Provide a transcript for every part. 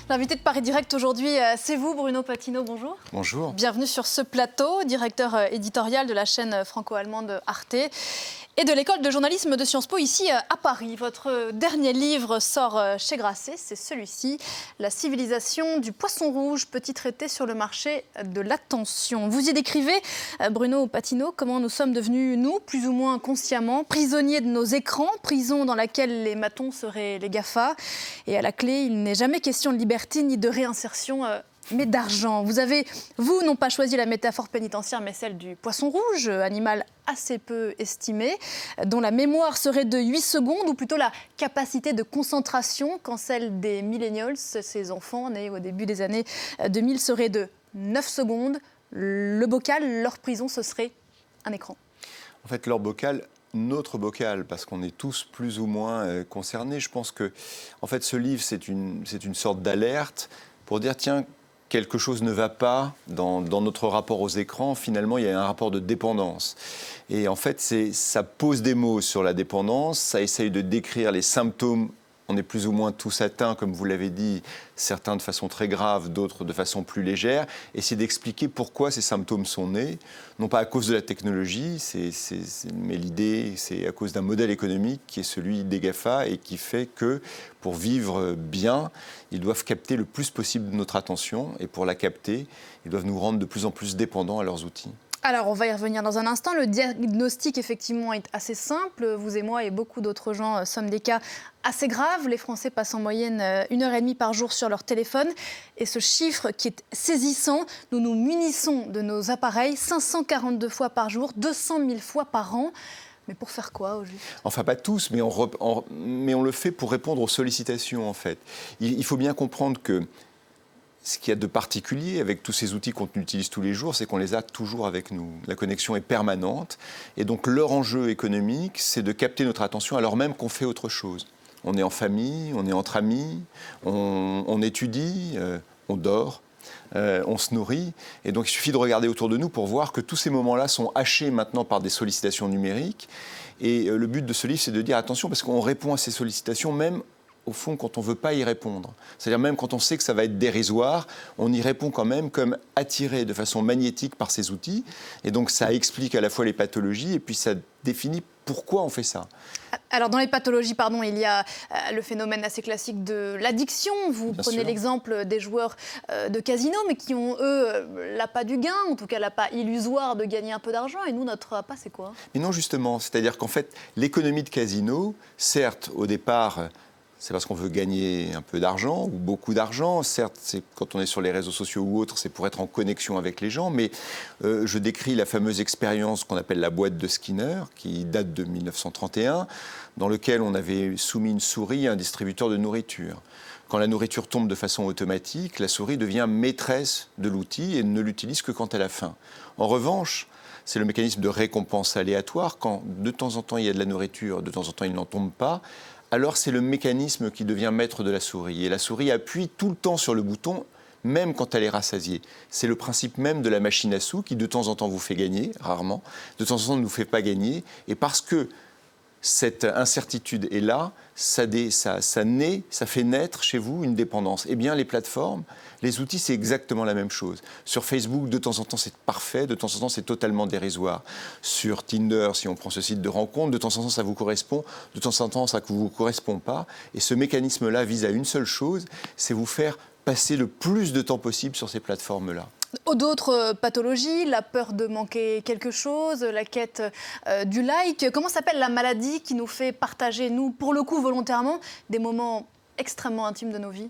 L'invité de Paris Direct aujourd'hui, c'est vous, Bruno Patinaud, bonjour. Bonjour. Bienvenue sur ce plateau, directeur éditorial de la chaîne franco-allemande Arte et de l'école de journalisme de Sciences Po ici à Paris. Votre dernier livre sort chez Grasset, c'est celui-ci, La civilisation du poisson rouge, petit traité sur le marché de l'attention. Vous y décrivez, Bruno Patinaud, comment nous sommes devenus, nous, plus ou moins consciemment, prisonniers de nos écrans, prison dans laquelle les matons seraient les GAFA. Et à la clé, il n'est jamais question de liberté ni de réinsertion, mais d'argent. Vous avez, vous, non pas choisi la métaphore pénitentiaire, mais celle du poisson rouge, animal assez peu estimé, dont la mémoire serait de 8 secondes, ou plutôt la capacité de concentration, quand celle des millennials, ces enfants nés au début des années 2000, serait de 9 secondes. Le bocal, leur prison, ce serait un écran. En fait, leur bocal, notre bocal, parce qu'on est tous plus ou moins concernés. Je pense que, en fait, ce livre, c'est une sorte d'alerte pour dire, tiens, quelque chose ne va pas dans notre rapport aux écrans. Finalement, il y a un rapport de dépendance. Et en fait, ça pose des mots sur la dépendance, ça essaye de décrire les symptômes. On est plus ou moins tous atteints, comme vous l'avez dit, certains de façon très grave, d'autres de façon plus légère. Essayer d'expliquer pourquoi ces symptômes sont nés, non pas à cause de la technologie, mais l'idée, c'est à cause d'un modèle économique qui est celui des GAFA et qui fait que, pour vivre bien, ils doivent capter le plus possible notre attention. Et pour la capter, ils doivent nous rendre de plus en plus dépendants à leurs outils. Alors, on va y revenir dans un instant. Le diagnostic, effectivement, est assez simple. Vous et moi et beaucoup d'autres gens sommes des cas assez graves. Les Français passent en moyenne 1h30 par jour sur leur téléphone. Et ce chiffre qui est saisissant, nous nous munissons de nos appareils 542 fois par jour, 200 000 fois par an. Mais pour faire quoi, au juste ? Enfin, pas tous, mais on le fait pour répondre aux sollicitations, en fait. Il faut bien comprendre que ce qu'il y a de particulier avec tous ces outils qu'on utilise tous les jours, c'est qu'on les a toujours avec nous. La connexion est permanente. Et donc, leur enjeu économique, c'est de capter notre attention alors même qu'on fait autre chose. On est en famille, on est entre amis, on étudie, on dort, on se nourrit. Et donc, il suffit de regarder autour de nous pour voir que tous ces moments-là sont hachés maintenant par des sollicitations numériques. Et le but de ce livre, c'est de dire attention, parce qu'on répond à ces sollicitations même au fond, quand on ne veut pas y répondre. C'est-à-dire même quand on sait que ça va être dérisoire, on y répond quand même comme attiré de façon magnétique par ces outils. Et donc ça explique à la fois les pathologies et puis ça définit pourquoi on fait ça. Alors dans les pathologies, il y a le phénomène assez classique de l'addiction. Vous prenez l'exemple des joueurs de casino, mais qui ont, eux, l'appât du gain, en tout cas l'appât illusoire de gagner un peu d'argent. Et nous, notre appât, c'est quoi ? Mais non, justement. C'est-à-dire qu'en fait, l'économie de casino, certes, au départ, c'est parce qu'on veut gagner un peu d'argent ou beaucoup d'argent. Certes, c'est, quand on est sur les réseaux sociaux ou autres, c'est pour être en connexion avec les gens. Mais je décris la fameuse expérience qu'on appelle la boîte de Skinner, qui date de 1931, dans laquelle on avait soumis une souris à un distributeur de nourriture. Quand la nourriture tombe de façon automatique, la souris devient maîtresse de l'outil et ne l'utilise que quand elle a faim. En revanche, c'est le mécanisme de récompense aléatoire. Quand de temps en temps il y a de la nourriture, de temps en temps il n'en tombe pas, alors c'est le mécanisme qui devient maître de la souris. Et la souris appuie tout le temps sur le bouton, même quand elle est rassasiée. C'est le principe même de la machine à sous qui de temps en temps vous fait gagner, rarement, de temps en temps ne vous fait pas gagner. Et parce que cette incertitude est là, ça fait naître chez vous une dépendance. Eh bien, les plateformes, les outils, c'est exactement la même chose. Sur Facebook, de temps en temps, c'est parfait, de temps en temps, c'est totalement dérisoire. Sur Tinder, si on prend ce site de rencontre, de temps en temps, ça vous correspond, de temps en temps, ça ne vous correspond pas. Et ce mécanisme-là vise à une seule chose, c'est vous faire passer le plus de temps possible sur ces plateformes-là. D'autres pathologies, la peur de manquer quelque chose, la quête du like. Comment s'appelle la maladie qui nous fait partager, nous, pour le coup volontairement, des moments extrêmement intimes de nos vies ?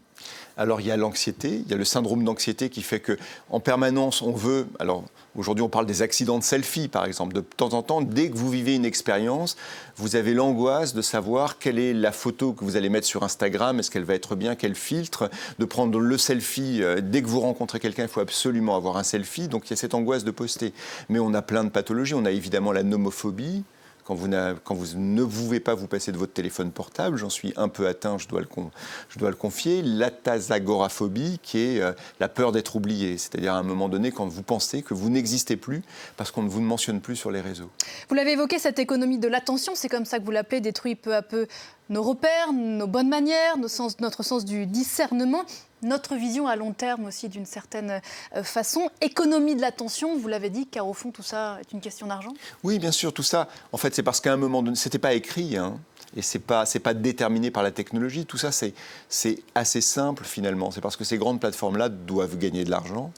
Alors il y a l'anxiété, il y a le syndrome d'anxiété qui fait qu'en permanence on veut... Alors aujourd'hui on parle des accidents de selfie par exemple. De temps en temps, dès que vous vivez une expérience, vous avez l'angoisse de savoir quelle est la photo que vous allez mettre sur Instagram, est-ce qu'elle va être bien, quel filtre, de prendre le selfie. Dès que vous rencontrez quelqu'un, il faut absolument avoir un selfie, donc il y a cette angoisse de poster. Mais on a plein de pathologies, on a évidemment la nomophobie. Quand vous ne pouvez pas vous passer de votre téléphone portable, j'en suis un peu atteint, je dois le confier, l'atasagoraphobie, qui est la peur d'être oublié. C'est-à-dire à un moment donné, quand vous pensez que vous n'existez plus parce qu'on ne vous mentionne plus sur les réseaux. Vous l'avez évoqué, cette économie de l'attention, c'est comme ça que vous l'appelez, détruit peu à peu nos repères, nos bonnes manières, notre sens du discernement, notre vision à long terme aussi d'une certaine façon. Économie de l'attention, vous l'avez dit, car au fond, tout ça est une question d'argent. Oui, bien sûr, tout ça, en fait, c'est parce qu'à un moment donné, ce n'était pas écrit, hein, et ce n'est pas déterminé par la technologie. Tout ça, c'est assez simple finalement. C'est parce que ces grandes plateformes-là doivent gagner de l'argent.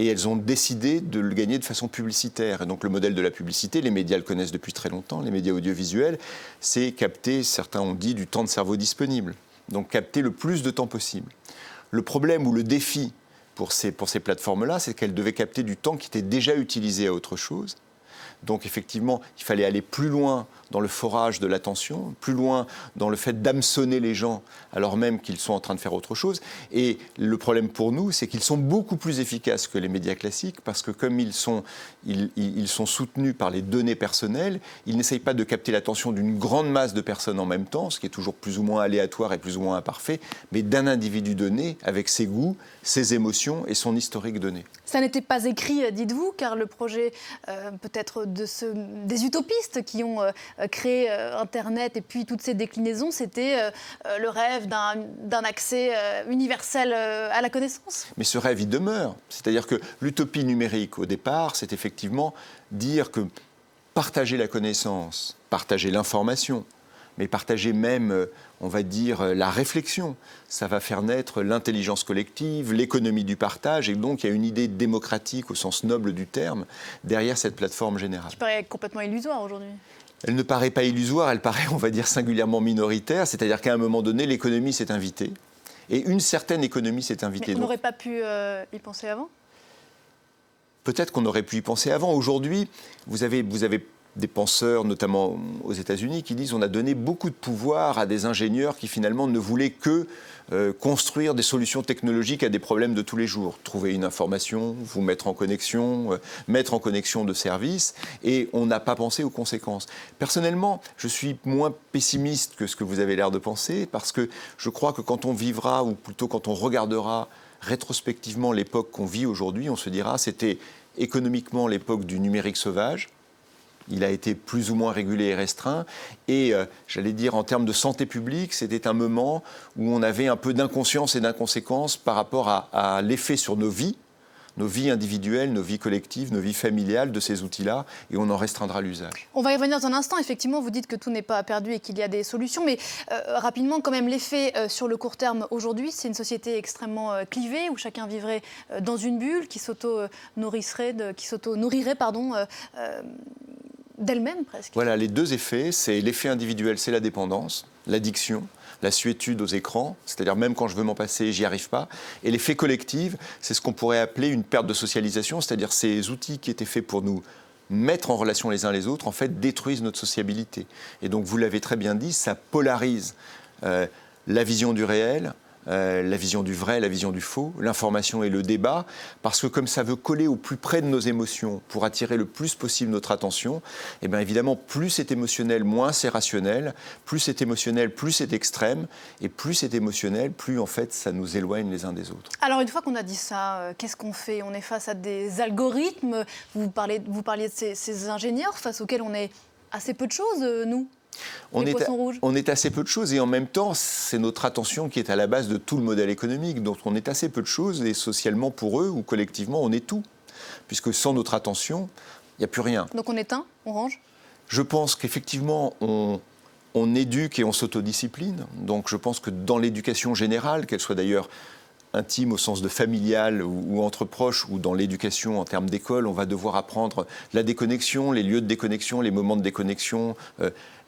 Et elles ont décidé de le gagner de façon publicitaire. Et donc le modèle de la publicité, les médias le connaissent depuis très longtemps, les médias audiovisuels, c'est capter, certains ont dit, du temps de cerveau disponible. Donc capter le plus de temps possible. Le problème ou le défi pour ces plateformes-là, c'est qu'elles devaient capter du temps qui était déjà utilisé à autre chose. Donc effectivement, il fallait aller plus loin dans le forage de l'attention, plus loin dans le fait d'hameçonner les gens alors même qu'ils sont en train de faire autre chose. Et le problème pour nous, c'est qu'ils sont beaucoup plus efficaces que les médias classiques parce que comme ils sont soutenus par les données personnelles, ils n'essayent pas de capter l'attention d'une grande masse de personnes en même temps, ce qui est toujours plus ou moins aléatoire et plus ou moins imparfait, mais d'un individu donné avec ses goûts, ses émotions et son historique donné. Ça n'était pas écrit, dites-vous, car le projet peut-être des utopistes qui ont créé Internet et puis toutes ces déclinaisons, c'était le rêve d'un accès universel à la connaissance. Mais ce rêve, il demeure. C'est-à-dire que l'utopie numérique, au départ, c'est effectivement dire que partager la connaissance, partager l'information, mais partager même, on va dire, la réflexion. Ça va faire naître l'intelligence collective, l'économie du partage, et donc il y a une idée démocratique au sens noble du terme derrière cette plateforme générale. Qui paraît complètement illusoire aujourd'hui. Elle ne paraît pas illusoire, elle paraît, on va dire, singulièrement minoritaire, c'est-à-dire qu'à un moment donné, l'économie s'est invitée, et une certaine économie s'est invitée. Mais on n'aurait pas pu y penser avant ? Peut-être qu'on aurait pu y penser avant. Aujourd'hui, vous avez des penseurs, notamment aux États-Unis, qui disent qu'on a donné beaucoup de pouvoir à des ingénieurs qui finalement ne voulaient que construire des solutions technologiques à des problèmes de tous les jours. Trouver une information, vous mettre en connexion de services, et on n'a pas pensé aux conséquences. Personnellement, je suis moins pessimiste que ce que vous avez l'air de penser, parce que je crois que quand on vivra, ou plutôt quand on regardera rétrospectivement l'époque qu'on vit aujourd'hui, on se dira c'était économiquement l'époque du numérique sauvage. Il a été plus ou moins régulé et restreint. Et j'allais dire, en termes de santé publique, c'était un moment où on avait un peu d'inconscience et d'inconséquence par rapport à l'effet sur nos vies individuelles, nos vies collectives, nos vies familiales de ces outils-là, et on en restreindra l'usage. On va y revenir dans un instant. Effectivement, vous dites que tout n'est pas perdu et qu'il y a des solutions, mais rapidement, quand même, l'effet sur le court terme aujourd'hui, c'est une société extrêmement clivée, où chacun vivrait dans une bulle, qui s'auto-nourrirait, d'elle-même presque. Voilà, les deux effets, c'est l'effet individuel, c'est la dépendance, l'addiction, la suétude aux écrans, c'est-à-dire même quand je veux m'en passer, j'y arrive pas. Et l'effet collectif, c'est ce qu'on pourrait appeler une perte de socialisation, c'est-à-dire ces outils qui étaient faits pour nous mettre en relation les uns les autres, en fait, détruisent notre sociabilité. Et donc, vous l'avez très bien dit, ça polarise la vision du réel, la vision du vrai, la vision du faux, l'information et le débat, parce que comme ça veut coller au plus près de nos émotions pour attirer le plus possible notre attention, et bien évidemment, plus c'est émotionnel, moins c'est rationnel, plus c'est émotionnel, plus c'est extrême, et plus c'est émotionnel, plus en fait ça nous éloigne les uns des autres. Alors une fois qu'on a dit ça, qu'est-ce qu'on fait ? On est face à des algorithmes, vous parliez de ces ingénieurs face auxquels on est assez peu de choses, nous ? On est assez peu de choses, et en même temps, c'est notre attention qui est à la base de tout le modèle économique. Donc on est assez peu de choses, et socialement pour eux, ou collectivement, on est tout. Puisque sans notre attention, il n'y a plus rien. Donc on éteint, on range ? Je pense qu'effectivement, on éduque et on s'autodiscipline. Donc je pense que dans l'éducation générale, qu'elle soit d'ailleurs intime au sens de familial ou entre proches, ou dans l'éducation en termes d'école, on va devoir apprendre la déconnexion, les lieux de déconnexion, les moments de déconnexion,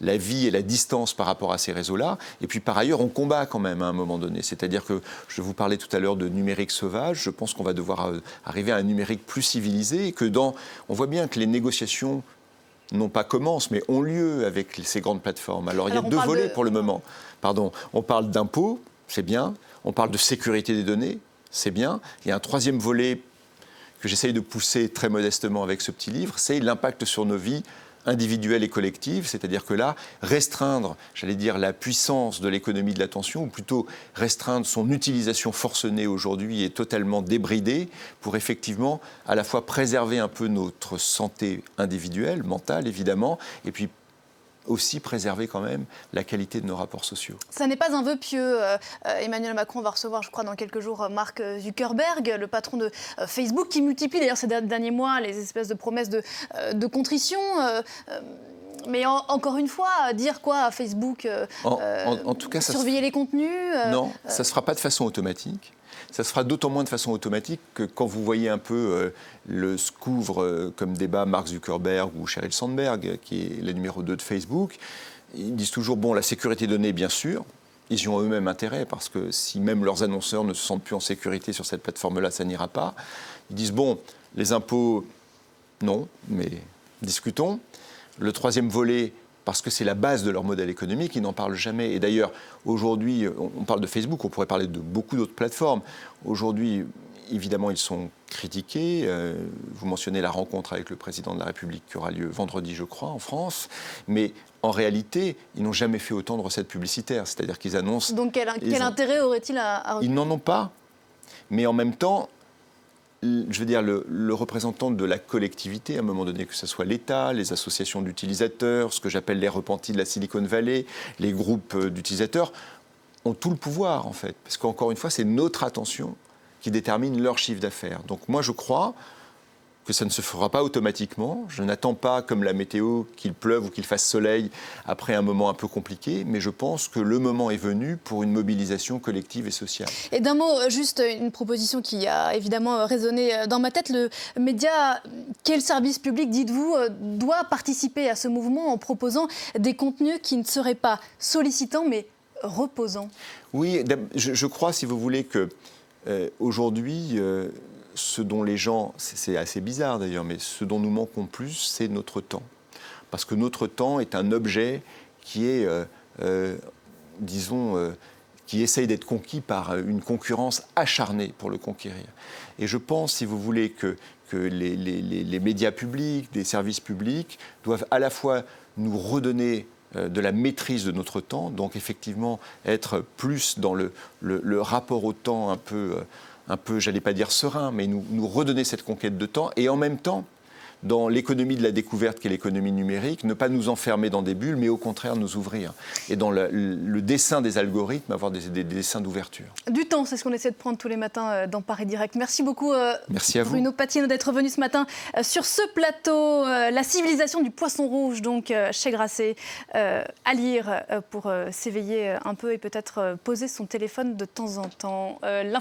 la vie et la distance par rapport à ces réseaux-là. Et puis par ailleurs, on combat quand même à un moment donné. C'est-à-dire que je vous parlais tout à l'heure de numérique sauvage, je pense qu'on va devoir arriver à un numérique plus civilisé, et que on voit bien que les négociations non pas commencent, mais ont lieu avec ces grandes plateformes. Alors il y a deux volets pour le moment. On parle d'impôts, c'est bien. On parle de sécurité des données, c'est bien. Il y a un troisième volet que j'essaye de pousser très modestement avec ce petit livre, c'est l'impact sur nos vies individuelles et collectives. C'est-à-dire que là, restreindre, j'allais dire, la puissance de l'économie de l'attention, ou plutôt restreindre son utilisation forcenée aujourd'hui et totalement débridée, pour effectivement à la fois préserver un peu notre santé individuelle, mentale évidemment, et puis aussi préserver quand même la qualité de nos rapports sociaux. Ça n'est pas un vœu pieux. Emmanuel Macron va recevoir, je crois, dans quelques jours, Mark Zuckerberg, le patron de Facebook, qui multiplie d'ailleurs ces derniers mois les espèces de promesses de contrition. Mais encore une fois, dire quoi à Facebook en tout cas, surveiller les contenus Non, ça ne se fera pas de façon automatique. Ça se fera d'autant moins de façon automatique que quand vous voyez un peu ce qu'ouvre comme débat Mark Zuckerberg ou Sheryl Sandberg, qui est la numéro 2 de Facebook, ils disent toujours, bon, la sécurité des données, bien sûr, ils y ont eux-mêmes intérêt, parce que si même leurs annonceurs ne se sentent plus en sécurité sur cette plateforme-là, ça n'ira pas. Ils disent, bon, les impôts, non, mais discutons. Le troisième volet, parce que c'est la base de leur modèle économique, ils n'en parlent jamais. Et d'ailleurs, aujourd'hui, on parle de Facebook, on pourrait parler de beaucoup d'autres plateformes. Aujourd'hui, évidemment, ils sont critiqués. Vous mentionnez la rencontre avec le président de la République qui aura lieu vendredi, je crois, en France. Mais en réalité, ils n'ont jamais fait autant de recettes publicitaires. C'est-à-dire qu'ils annoncent... Donc quel intérêt aurait-il à... Ils n'en ont pas. Mais en même temps, je veux dire, le représentant de la collectivité, à un moment donné, que ce soit l'État, les associations d'utilisateurs, ce que j'appelle les repentis de la Silicon Valley, les groupes d'utilisateurs, ont tout le pouvoir, en fait. Parce qu'encore une fois, c'est notre attention qui détermine leur chiffre d'affaires. Donc moi, je crois que ça ne se fera pas automatiquement. Je n'attends pas, comme la météo, qu'il pleuve ou qu'il fasse soleil après un moment un peu compliqué, mais je pense que le moment est venu pour une mobilisation collective et sociale. Et d'un mot, juste une proposition qui a évidemment résonné dans ma tête. Le média, quel service public, dites-vous, doit participer à ce mouvement en proposant des contenus qui ne seraient pas sollicitants, mais reposants? Oui, je crois, si vous voulez, que aujourd'hui... ce dont les gens, c'est assez bizarre d'ailleurs, mais ce dont nous manquons plus, c'est notre temps. Parce que notre temps est un objet qui est, qui essaye d'être conquis par une concurrence acharnée pour le conquérir. Et je pense, si vous voulez, que les médias publics, des services publics, doivent à la fois nous redonner de la maîtrise de notre temps, donc effectivement être plus dans le rapport au temps un peu, j'allais pas dire serein, mais nous redonner cette conquête de temps, et en même temps, dans l'économie de la découverte qui est l'économie numérique, ne pas nous enfermer dans des bulles, mais au contraire nous ouvrir. Et dans le dessin des algorithmes, avoir des dessins d'ouverture. Du temps, c'est ce qu'on essaie de prendre tous les matins dans Paris Direct. Merci beaucoup Merci à vous. Bruno Patino d'être venu ce matin sur ce plateau. La civilisation du poisson rouge, donc chez Grasset, à lire pour s'éveiller un peu et peut-être poser son téléphone de temps en temps.